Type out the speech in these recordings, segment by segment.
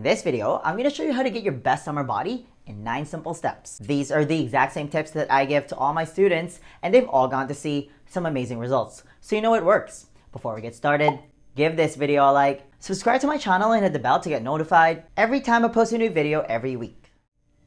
this video, I'm going to show you how to get your best summer body in 9 simple steps. These are the exact same tips that I give to all my students, and they've all gone to see some amazing results. So you know it works. Before we get started, give this video a like, subscribe to my channel and hit the bell to get notified every time I post a new video every week.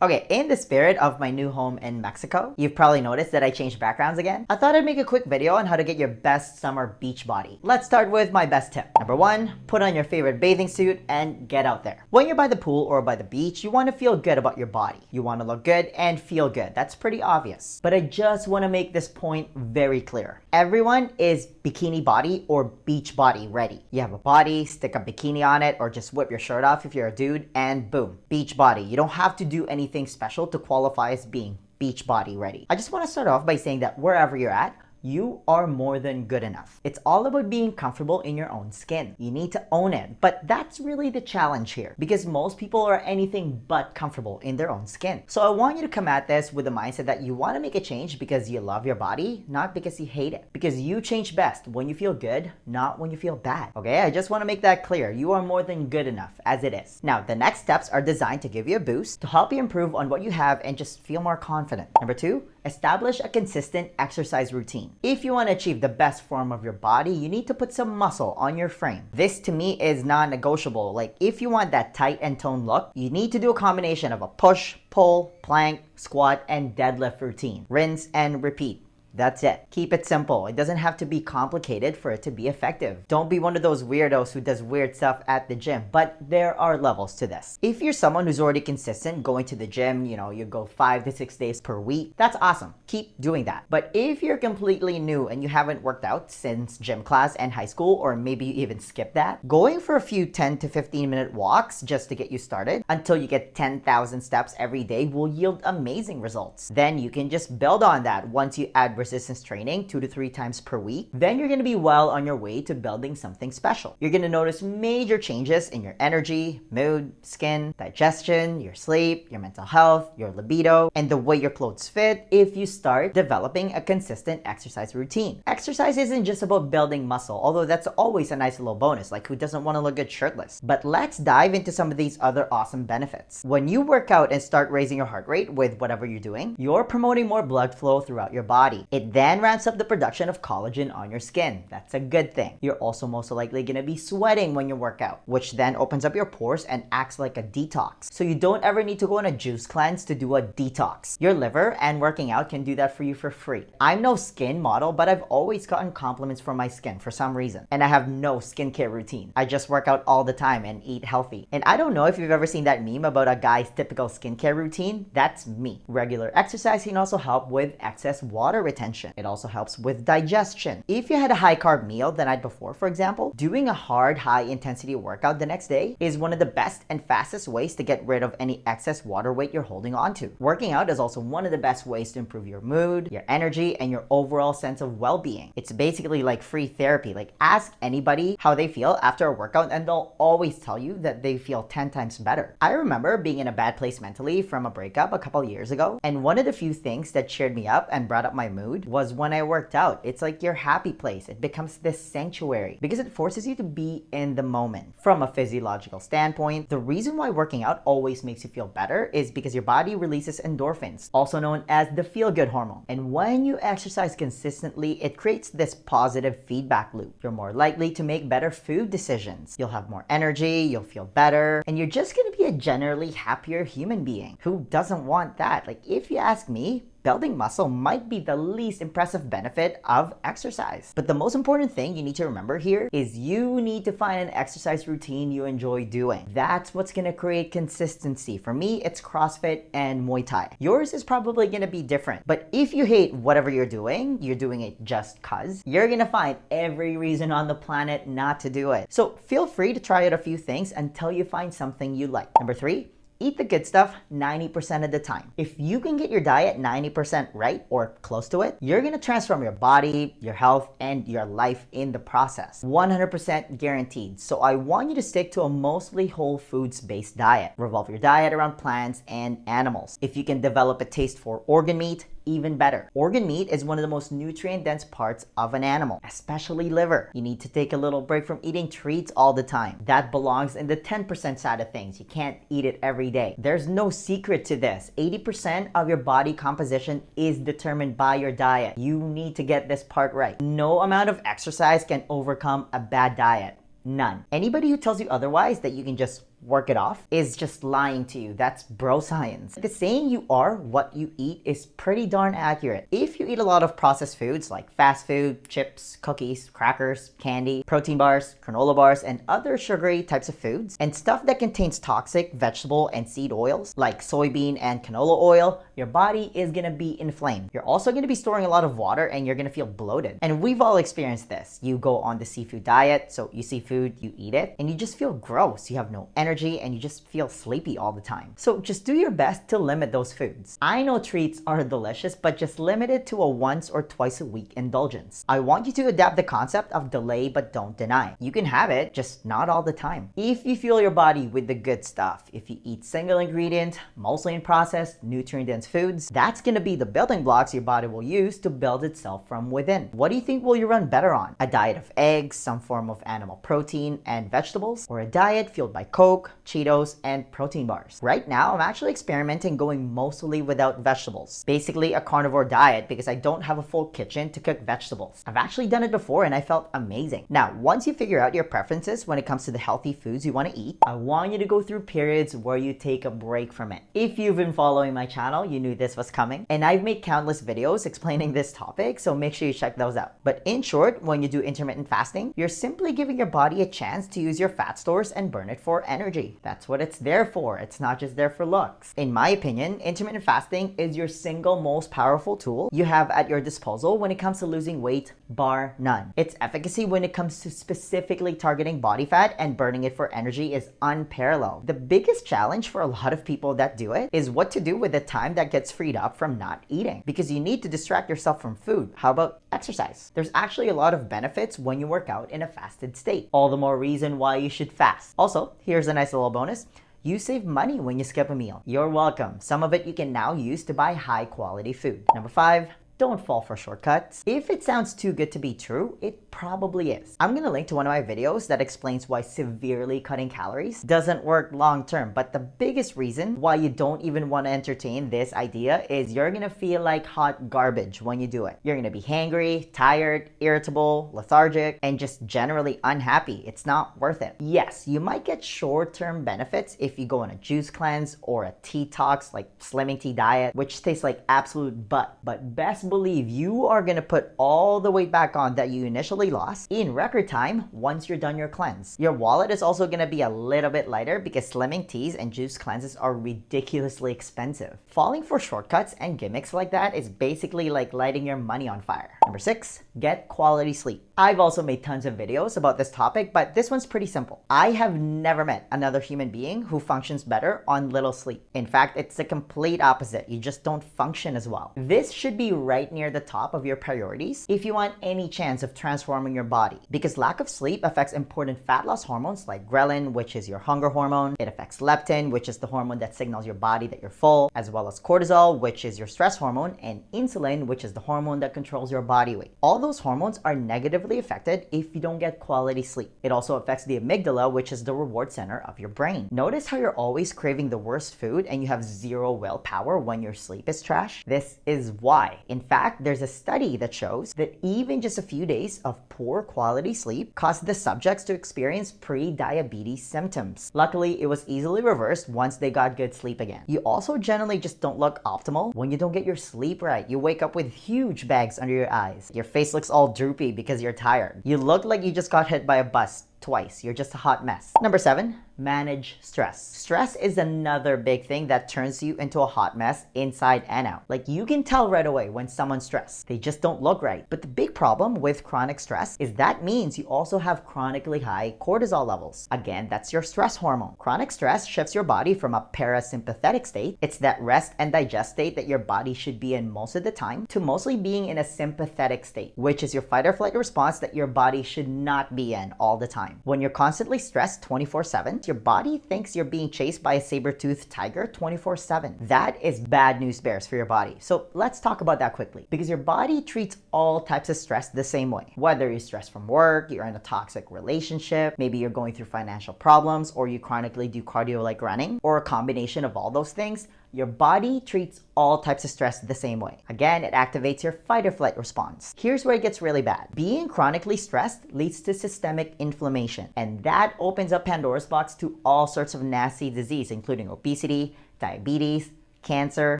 Okay, in the spirit of my new home in Mexico, you've probably noticed that I changed backgrounds again. I thought I'd make a quick video on how to get your best summer beach body. Let's start with my best tip. Number 1, put on your favorite bathing suit and get out there. When you're by the pool or by the beach, you want to feel good about your body. You want to look good and feel good. That's pretty obvious. But I just want to make this point very clear. Everyone is bikini body or beach body ready. You have a body, stick a bikini on it, or just whip your shirt off if you're a dude, and boom, beach body. You don't have to do anything special to qualify as being beach body ready. I just want to start off by saying that wherever you're at, you are more than good enough. It's all about being comfortable in your own skin. You need to own it, but that's really the challenge here because most people are anything but comfortable in their own skin. So I want you to come at this with the mindset that you want to make a change because you love your body, not because you hate it. Because you change best when you feel good, not when you feel bad. Okay, I just want to make that clear. You are more than good enough as it is. Now, the next steps are designed to give you a boost, to help you improve on what you have and just feel more confident. Number 2, establish a consistent exercise routine. If you want to achieve the best form of your body, you need to put some muscle on your frame. This to me is non-negotiable. Like if you want that tight and toned look, you need to do a combination of a push, pull, plank, squat, and deadlift routine. Rinse and repeat. That's it. Keep it simple. It doesn't have to be complicated for it to be effective. Don't be one of those weirdos who does weird stuff at the gym, but there are levels to this. If you're someone who's already consistent going to the gym, you go 5 to 6 days per week, that's awesome. Keep doing that. But if you're completely new and you haven't worked out since gym class and high school, or maybe you even skip that, going for a few 10 to 15 minute walks just to get you started until you get 10,000 steps every day will yield amazing results. Then you can just build on that once you add resistance training 2 to 3 times per week. Then you're going to be well on your way to building something special. You're going to notice major changes in your energy, mood, skin, digestion, your sleep, your mental health, your libido, and the way your clothes fit if you start developing a consistent exercise routine. Exercise isn't just about building muscle, although that's always a nice little bonus, like who doesn't want to look good shirtless? But let's dive into some of these other awesome benefits. When you work out and start raising your heart rate with whatever you're doing, you're promoting more blood flow throughout your body. It then ramps up the production of collagen on your skin. That's a good thing. You're also most likely going to be sweating when you work out, which then opens up your pores and acts like a detox. So you don't ever need to go on a juice cleanse to do a detox. Your liver and working out can do that for you for free. I'm no skin model, but I've always gotten compliments from my skin for some reason. And I have no skincare routine. I just work out all the time and eat healthy. And I don't know if you've ever seen that meme about a guy's typical skincare routine. That's me. Regular exercise can also help with excess water retention. It also helps with digestion. If you had a high carb meal the night before, for example, doing a hard, high intensity workout the next day is one of the best and fastest ways to get rid of any excess water weight you're holding on to. Working out is also one of the best ways to improve your mood, your energy, and your overall sense of well-being. It's basically like free therapy. Like ask anybody how they feel after a workout and they'll always tell you that they feel 10 times better. I remember being in a bad place mentally from a breakup a couple years ago, and one of the few things that cheered me up and brought up my mood was when I worked out. It's like your happy place. It becomes this sanctuary because it forces you to be in the moment. From a physiological standpoint, the reason why working out always makes you feel better is because your body releases endorphins, also known as the feel-good hormone. And when you exercise consistently, it creates this positive feedback loop. You're more likely to make better food decisions. You'll have more energy, you'll feel better, and you're just going to be a generally happier human being. Who doesn't want that? Like if you ask me, building muscle might be the least impressive benefit of exercise. But the most important thing you need to remember here is you need to find an exercise routine you enjoy doing. That's what's gonna create consistency. For me, it's CrossFit and Muay Thai. Yours is probably gonna be different. But if you hate whatever you're doing it just cause, you're gonna find every reason on the planet not to do it. So feel free to try out a few things until you find something you like. Number 3, eat the good stuff 90% of the time. If you can get your diet 90% right or close to it, you're gonna transform your body, your health, and your life in the process. 100% guaranteed. So I want you to stick to a mostly whole foods based diet. Revolve your diet around plants and animals. If you can develop a taste for organ meat, even better. Organ meat is one of the most nutrient-dense parts of an animal, especially liver. You need to take a little break from eating treats all the time. That belongs in the 10% side of things. You can't eat it every day. There's no secret to this. 80% of your body composition is determined by your diet. You need to get this part right. No amount of exercise can overcome a bad diet. None. Anybody who tells you otherwise, that you can just work it off, is just lying to you. That's bro science. The saying you are what you eat is pretty darn accurate. If you eat a lot of processed foods like fast food, chips, cookies, crackers, candy, protein bars, granola bars, and other sugary types of foods, and stuff that contains toxic vegetable and seed oils like soybean and canola oil, your body is gonna be inflamed. You're also gonna be storing a lot of water and you're gonna feel bloated. And we've all experienced this. You go on the seafood diet, so you see food, you eat it, and you just feel gross. You have no energy and you just feel sleepy all the time. So just do your best to limit those foods. I know treats are delicious, but just limit it to a once or twice a week indulgence. I want you to adapt the concept of delay but don't deny. You can have it, just not all the time. If you fuel your body with the good stuff, if you eat single ingredient, mostly processed, nutrient-dense foods, that's gonna be the building blocks your body will use to build itself from within. What do you think will you run better on? A diet of eggs, some form of animal protein and vegetables, or a diet fueled by Coke, Cheetos, and protein bars? Right now, I'm actually experimenting going mostly without vegetables. Basically a carnivore diet because I don't have a full kitchen to cook vegetables. I've actually done it before and I felt amazing. Now, once you figure out your preferences when it comes to the healthy foods you want to eat, I want you to go through periods where you take a break from it. If you've been following my channel, you knew this was coming, and I've made countless videos explaining this topic, so make sure you check those out. But in short, when you do intermittent fasting, you're simply giving your body a chance to use your fat stores and burn it for energy. That's what it's there for. It's not just there for looks. In my opinion, intermittent fasting is your single most powerful tool you have at your disposal when it comes to losing weight, bar none. Its efficacy when it comes to specifically targeting body fat and burning it for energy is unparalleled. The biggest challenge for a lot of people that do it is what to do with the time that gets freed up from not eating, because you need to distract yourself from food. How about exercise? There's actually a lot of benefits when you work out in a fasted state. All the more reason why you should fast. Also, here's a nice little bonus. You save money when you skip a meal. You're welcome. Some of it you can now use to buy high quality food. Number 5, don't fall for shortcuts. If it sounds too good to be true, it probably is. I'm gonna link to one of my videos that explains why severely cutting calories doesn't work long term, but the biggest reason why you don't even want to entertain this idea is you're gonna feel like hot garbage when you do it. You're gonna be hangry, tired, irritable, lethargic, and just generally unhappy. It's not worth it. Yes, you might get short-term benefits if you go on a juice cleanse or a detox like slimming tea diet, which tastes like absolute butt, but best believe you are gonna put all the weight back on that you initially lost in record time once you're done your cleanse. Your wallet is also gonna be a little bit lighter because slimming teas and juice cleanses are ridiculously expensive. Falling for shortcuts and gimmicks like that is basically like lighting your money on fire. Number 6, get quality sleep. I've also made tons of videos about this topic, but this one's pretty simple. I have never met another human being who functions better on little sleep. In fact, it's the complete opposite. You just don't function as well. This should be right near the top of your priorities if you want any chance of transforming your body, because lack of sleep affects important fat loss hormones like ghrelin, which is your hunger hormone. It affects leptin, which is the hormone that signals your body that you're full, as well as cortisol, which is your stress hormone, and insulin, which is the hormone that controls your body weight. All those hormones are negatively affected if you don't get quality sleep. It also affects the amygdala, which is the reward center of your brain. Notice how you're always craving the worst food and you have zero willpower when your sleep is trash? This is why. In fact, there's a study that shows that even just a few days of poor quality sleep caused the subjects to experience pre-diabetes symptoms. Luckily, it was easily reversed once they got good sleep again. You also generally just don't look optimal when you don't get your sleep right. You wake up with huge bags under your eyes. Your face looks all droopy because you're tired. You look like you just got hit by a bus twice. You're just a hot mess. Number 7, manage stress. Stress is another big thing that turns you into a hot mess inside and out. Like, you can tell right away when someone's stressed. They just don't look right. But the big problem with chronic stress is that means you also have chronically high cortisol levels. Again, that's your stress hormone. Chronic stress shifts your body from a parasympathetic state, it's that rest and digest state that your body should be in most of the time, to mostly being in a sympathetic state, which is your fight or flight response that your body should not be in all the time. time. When you're constantly stressed 24/7, your body thinks you're being chased by a saber-toothed tiger 24/7. That is bad news bears for your body. So let's talk about that quickly, because your body treats all types of stress the same way. Whether you're stressed from work, you're in a toxic relationship, maybe you're going through financial problems, or you chronically do cardio like running, or a combination of all those things, your body treats all types of stress the same way. Again, it activates your fight or flight response. Here's where it gets really bad. Being chronically stressed leads to systemic inflammation, and that opens up Pandora's box to all sorts of nasty disease, including obesity, diabetes, cancer,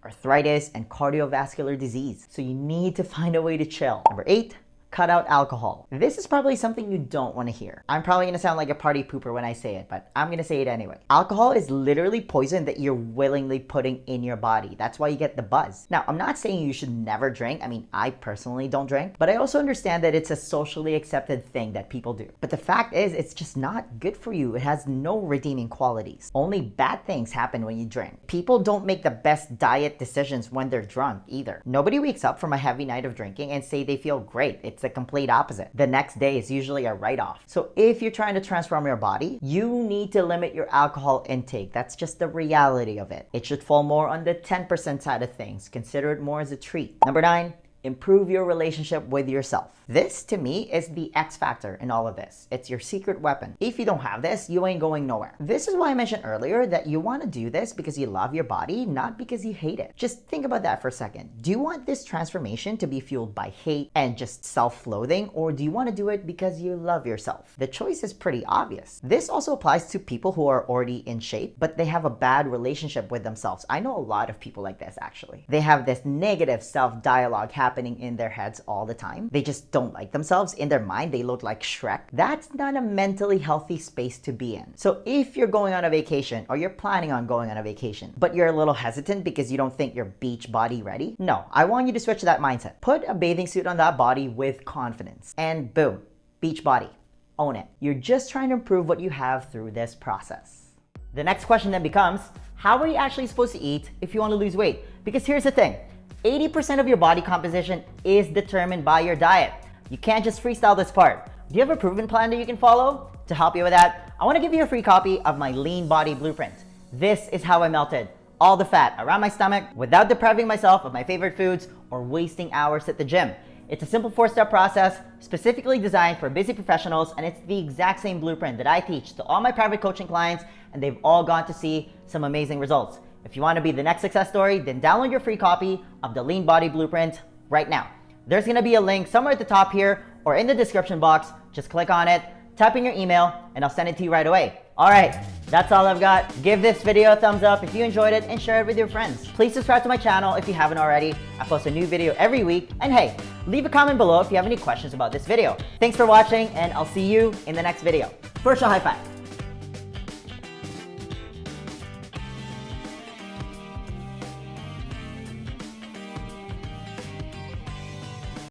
arthritis, and cardiovascular disease. So you need to find a way to chill. Number 8, cut out alcohol. This is probably something you don't want to hear. I'm probably going to sound like a party pooper when I say it, but I'm going to say it anyway. Alcohol is literally poison that you're willingly putting in your body. That's why you get the buzz. Now, I'm not saying you should never drink. I mean, I personally don't drink, but I also understand that it's a socially accepted thing that people do. But the fact is, it's just not good for you. It has no redeeming qualities. Only bad things happen when you drink. People don't make the best diet decisions when they're drunk either. Nobody wakes up from a heavy night of drinking and say they feel great. It's the complete opposite. The next day is usually a write-off. So if you're trying to transform your body, you need to limit your alcohol intake. That's just the reality of it. It should fall more on the 10% side of things. Consider it more as a treat. Number 9, improve your relationship with yourself. This, to me, is the X factor in all of this. It's your secret weapon. If you don't have this, you ain't going nowhere. This is why I mentioned earlier that you want to do this because you love your body, not because you hate it. Just think about that for a second. Do you want this transformation to be fueled by hate and just self-loathing, or do you want to do it because you love yourself? The choice is pretty obvious. This also applies to people who are already in shape, but they have a bad relationship with themselves. I know a lot of people like this, actually. They have this negative self-dialogue happening in their heads all the time. They just don't like themselves. In their mind, they look like Shrek. That's not a mentally healthy space to be in. So if you're going on a vacation, or you're planning on going on a vacation, but you're a little hesitant because you don't think you're beach body ready, no, I want you to switch that mindset. Put a bathing suit on that body with confidence, and boom, beach body. Own it. You're just trying to improve what you have through this process. The next question then becomes, how are you actually supposed to eat if you want to lose weight? Because here's the thing, 80% of your body composition is determined by your diet. You can't just freestyle this part. Do you have a proven plan that you can follow? To help you with that, I want to give you a free copy of my Lean Body Blueprint. This is how I melted all the fat around my stomach without depriving myself of my favorite foods or wasting hours at the gym. It's a simple 4-step process specifically designed for busy professionals, and it's the exact same blueprint that I teach to all my private coaching clients, and they've all gone to see some amazing results. If you want to be the next success story, then download your free copy of the Lean Body Blueprint right now. There's going to be a link somewhere at the top here or in the description box. Just click on it, type in your email, and I'll send it to you right away. All right, that's all I've got. Give this video a thumbs up if you enjoyed it, and share it with your friends. Please subscribe to my channel if you haven't already. I post a new video every week. And hey, leave a comment below if you have any questions about this video. Thanks for watching, and I'll see you in the next video. First, a high five.